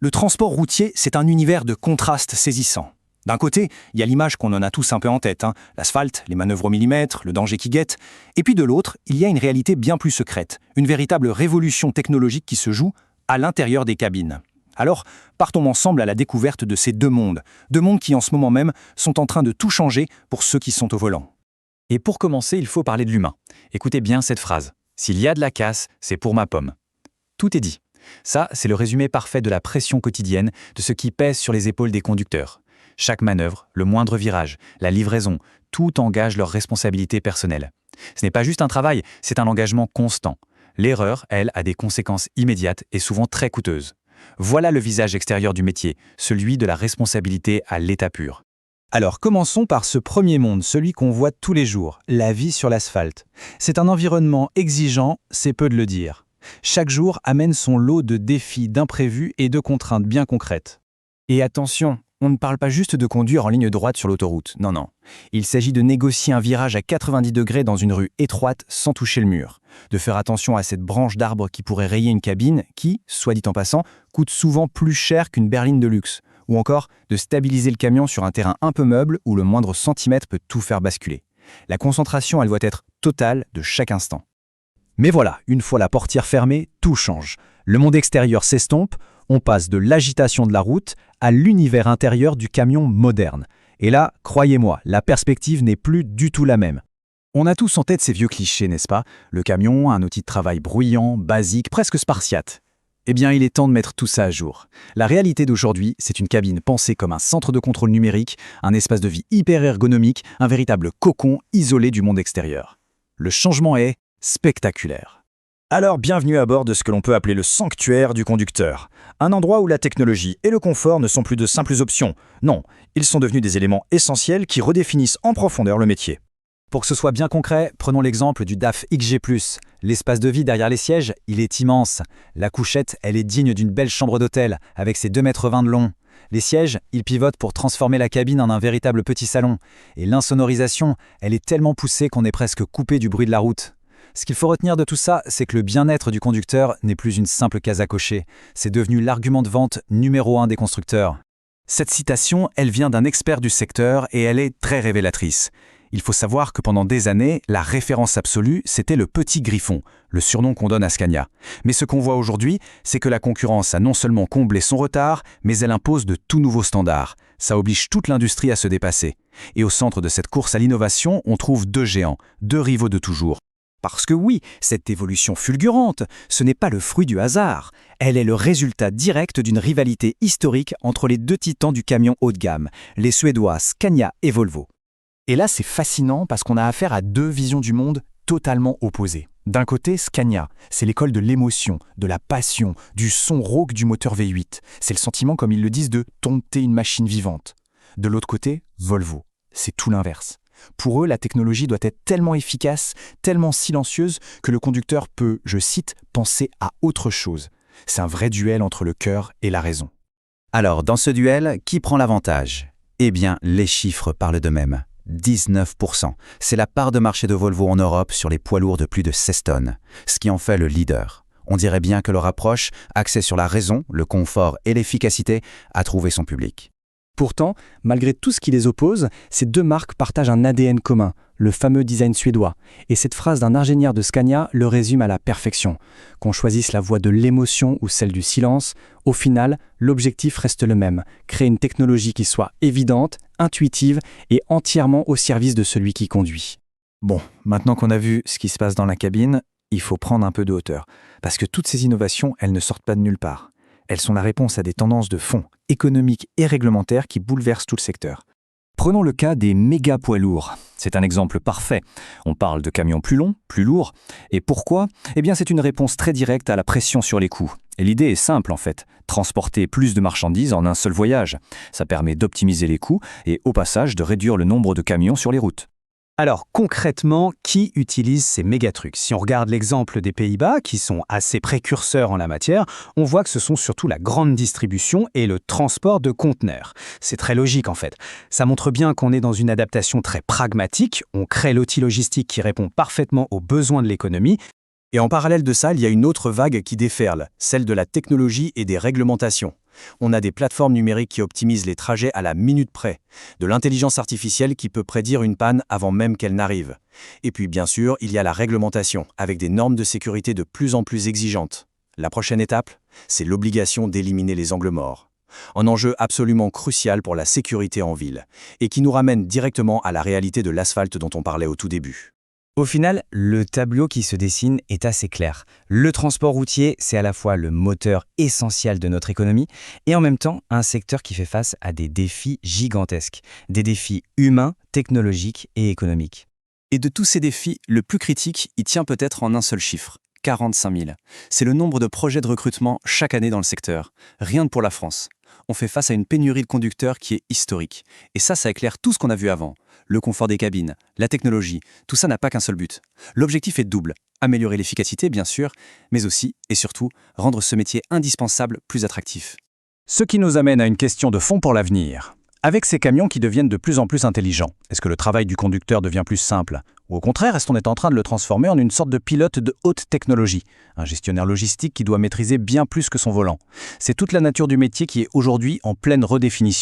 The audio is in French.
Le transport routier, c'est un univers de contrastes saisissants. D'un côté, il y a l'image qu'on en a tous un peu en tête, l'asphalte, les manœuvres au millimètre, le danger qui guette. Et puis de l'autre, il y a une réalité bien plus secrète, une véritable révolution technologique qui se joue à l'intérieur des cabines. Alors, partons ensemble à la découverte de ces deux mondes qui en ce moment même sont en train de tout changer pour ceux qui sont au volant. Et pour commencer, il faut parler de l'humain. Écoutez bien cette phrase. S'il y a de la casse, c'est pour ma pomme. Tout est dit. Ça, c'est le résumé parfait de la pression quotidienne, de ce qui pèse sur les épaules des conducteurs. Chaque manœuvre, le moindre virage, la livraison, tout engage leur responsabilité personnelle. Ce n'est pas juste un travail, c'est un engagement constant. L'erreur, elle, a des conséquences immédiates et souvent très coûteuses. Voilà le visage extérieur du métier, celui de la responsabilité à l'état pur. Alors commençons par ce premier monde, celui qu'on voit tous les jours, la vie sur l'asphalte. C'est un environnement exigeant, c'est peu de le dire. Chaque jour amène son lot de défis, d'imprévus et de contraintes bien concrètes. Et attention, on ne parle pas juste de conduire en ligne droite sur l'autoroute, non. Il s'agit de négocier un virage à 90 degrés dans une rue étroite sans toucher le mur, de faire attention à cette branche d'arbre qui pourrait rayer une cabine qui, soit dit en passant, coûte souvent plus cher qu'une berline de luxe, ou encore de stabiliser le camion sur un terrain un peu meuble où le moindre centimètre peut tout faire basculer. La concentration, elle doit être totale de chaque instant. Mais voilà, une fois la portière fermée, tout change. Le monde extérieur s'estompe, on passe de l'agitation de la route à l'univers intérieur du camion moderne. Et là, croyez-moi, la perspective n'est plus du tout la même. On a tous en tête ces vieux clichés, n'est-ce pas? Le camion, un outil de travail bruyant, basique, presque spartiate. Eh bien, il est temps de mettre tout ça à jour. La réalité d'aujourd'hui, c'est une cabine pensée comme un centre de contrôle numérique, un espace de vie hyper ergonomique, un véritable cocon isolé du monde extérieur. Le changement est spectaculaire. Alors bienvenue à bord de ce que l'on peut appeler le sanctuaire du conducteur. Un endroit où la technologie et le confort ne sont plus de simples options. Non, ils sont devenus des éléments essentiels qui redéfinissent en profondeur le métier. Pour que ce soit bien concret, prenons l'exemple du DAF XG+. L'espace de vie derrière les sièges, il est immense. La couchette, elle est digne d'une belle chambre d'hôtel, avec ses 2,20 m de long. Les sièges, ils pivotent pour transformer la cabine en un véritable petit salon. Et l'insonorisation, elle est tellement poussée qu'on est presque coupé du bruit de la route. Ce qu'il faut retenir de tout ça, c'est que le bien-être du conducteur n'est plus une simple case à cocher. C'est devenu l'argument de vente numéro 1 des constructeurs. Cette citation, elle vient d'un expert du secteur et elle est très révélatrice. Il faut savoir que pendant des années, la référence absolue, c'était le petit griffon, le surnom qu'on donne à Scania. Mais ce qu'on voit aujourd'hui, c'est que la concurrence a non seulement comblé son retard, mais elle impose de tout nouveaux standards. Ça oblige toute l'industrie à se dépasser. Et au centre de cette course à l'innovation, on trouve deux géants, deux rivaux de toujours. Parce que oui, cette évolution fulgurante, ce n'est pas le fruit du hasard. Elle est le résultat direct d'une rivalité historique entre les deux titans du camion haut de gamme, les Suédois Scania et Volvo. Et là, c'est fascinant parce qu'on a affaire à deux visions du monde totalement opposées. D'un côté, Scania, c'est l'école de l'émotion, de la passion, du son rauque du moteur V8. C'est le sentiment, comme ils le disent, de dompter une machine vivante. De l'autre côté, Volvo, c'est tout l'inverse. Pour eux, la technologie doit être tellement efficace, tellement silencieuse, que le conducteur peut, je cite, penser à autre chose. C'est un vrai duel entre le cœur et la raison. Alors, dans ce duel, qui prend l'avantage? Eh bien, les chiffres parlent d'eux-mêmes. 19%. C'est la part de marché de Volvo en Europe sur les poids lourds de plus de 16 tonnes, ce qui en fait le leader. On dirait bien que leur approche, axée sur la raison, le confort et l'efficacité, a trouvé son public. Pourtant, malgré tout ce qui les oppose, ces deux marques partagent un ADN commun, le fameux design suédois. Et cette phrase d'un ingénieur de Scania le résume à la perfection. Qu'on choisisse la voie de l'émotion ou celle du silence, au final, l'objectif reste le même, créer une technologie qui soit évidente, intuitive et entièrement au service de celui qui conduit. Bon, maintenant qu'on a vu ce qui se passe dans la cabine, il faut prendre un peu de hauteur. Parce que toutes ces innovations, elles ne sortent pas de nulle part. Elles sont la réponse à des tendances de fond, économiques et réglementaires qui bouleversent tout le secteur. Prenons le cas des méga poids lourds. C'est un exemple parfait. On parle de camions plus longs, plus lourds. Et pourquoi? Eh bien, c'est une réponse très directe à la pression sur les coûts. Et l'idée est simple en fait, transporter plus de marchandises en un seul voyage. Ça permet d'optimiser les coûts et au passage de réduire le nombre de camions sur les routes. Alors concrètement, qui utilise ces méga-trucks? Si on regarde l'exemple des Pays-Bas, qui sont assez précurseurs en la matière, on voit que ce sont surtout la grande distribution et le transport de conteneurs. C'est très logique en fait. Ça montre bien qu'on est dans une adaptation très pragmatique, on crée l'outil logistique qui répond parfaitement aux besoins de l'économie. Et en parallèle de ça, il y a une autre vague qui déferle, celle de la technologie et des réglementations. On a des plateformes numériques qui optimisent les trajets à la minute près, de l'intelligence artificielle qui peut prédire une panne avant même qu'elle n'arrive. Et puis bien sûr, il y a la réglementation, avec des normes de sécurité de plus en plus exigeantes. La prochaine étape, c'est l'obligation d'éliminer les angles morts. Un enjeu absolument crucial pour la sécurité en ville, et qui nous ramène directement à la réalité de l'asphalte dont on parlait au tout début. Au final, le tableau qui se dessine est assez clair. Le transport routier, c'est à la fois le moteur essentiel de notre économie et en même temps un secteur qui fait face à des défis gigantesques, des défis humains, technologiques et économiques. Et de tous ces défis, le plus critique, il tient peut-être en un seul chiffre, 45 000. C'est le nombre de projets de recrutement chaque année dans le secteur. Rien que pour la France. On fait face à une pénurie de conducteurs qui est historique. Et ça éclaire tout ce qu'on a vu avant. Le confort des cabines, la technologie, tout ça n'a pas qu'un seul but. L'objectif est double. Améliorer l'efficacité, bien sûr, mais aussi, et surtout, rendre ce métier indispensable plus attractif. Ce qui nous amène à une question de fond pour l'avenir. Avec ces camions qui deviennent de plus en plus intelligents, est-ce que le travail du conducteur devient plus simple? Ou au contraire, est-ce qu'on est en train de le transformer en une sorte de pilote de haute technologie? Un gestionnaire logistique qui doit maîtriser bien plus que son volant. C'est toute la nature du métier qui est aujourd'hui en pleine redéfinition.